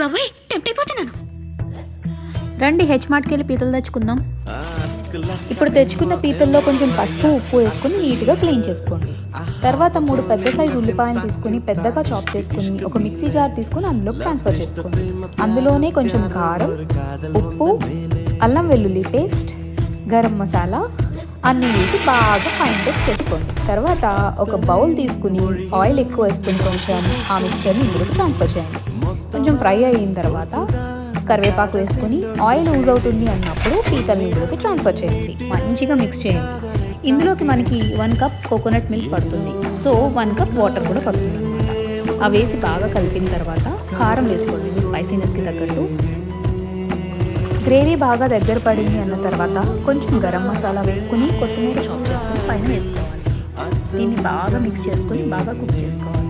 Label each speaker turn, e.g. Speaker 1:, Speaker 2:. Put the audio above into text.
Speaker 1: బాబాయ్ టెంప్ట్ అయిపోతున్నాను.
Speaker 2: రండి హెచ్ మార్ట్కి వెళ్ళి పీతలు తెచ్చుకుందాం. ఇప్పుడు తెచ్చుకున్న పీతల్లో కొంచెం పసుపు ఉప్పు వేసుకుని నీట్గా క్లీన్ చేసుకోండి. తర్వాత 3 పెద్ద సైజు ఉల్లిపాయలు తీసుకుని పెద్దగా చాప్ చేసుకుని ఒక మిక్సీ జార్ తీసుకుని అందులో ట్రాన్స్ఫర్ చేసుకోండి. అందులోనే కొంచెం కారం, ఉప్పు, అల్లం వెల్లుల్లి పేస్ట్, గరం మసాలా అన్నీ వేసి బాగా ఫైన్ పేస్ట్ చేసుకోండి. తర్వాత ఒక బౌల్ తీసుకుని ఆయిల్ ఎక్కువ వేసుకుని కొంచెం ఆ మిక్స్చర్ని ఇందులోకి ట్రాన్స్ఫర్ చేయండి. కొంచెం ఫ్రై అయిన తర్వాత కరివేపాకు వేసుకుని ఆయిల్ యూజ్ అవుతుంది అన్నప్పుడు పీతల్ని ఇందులోకి ట్రాన్స్ఫర్ చేయండి. మంచిగా మిక్స్ చేయండి. ఇందులోకి మనకి 1 కప్ కోకోనట్ మిల్క్ పడుతుంది. సో 1 కప్ వాటర్ కూడా పడుతుంది అనమాట. అవి వేసి బాగా కలిపిన తర్వాత కారం వేసుకోండి మీ స్పైసీనెస్కి తగ్గట్టు. గ్రేవీ బాగా దగ్గర పడింది అన్న తర్వాత కొంచెం గరం మసాలా వేసుకుని కొత్తిమీర చాప్ చేసుకుని పైన వేసుకోవాలి. దీన్ని బాగా మిక్స్ చేసుకుని బాగా కుక్ చేసుకోవాలి.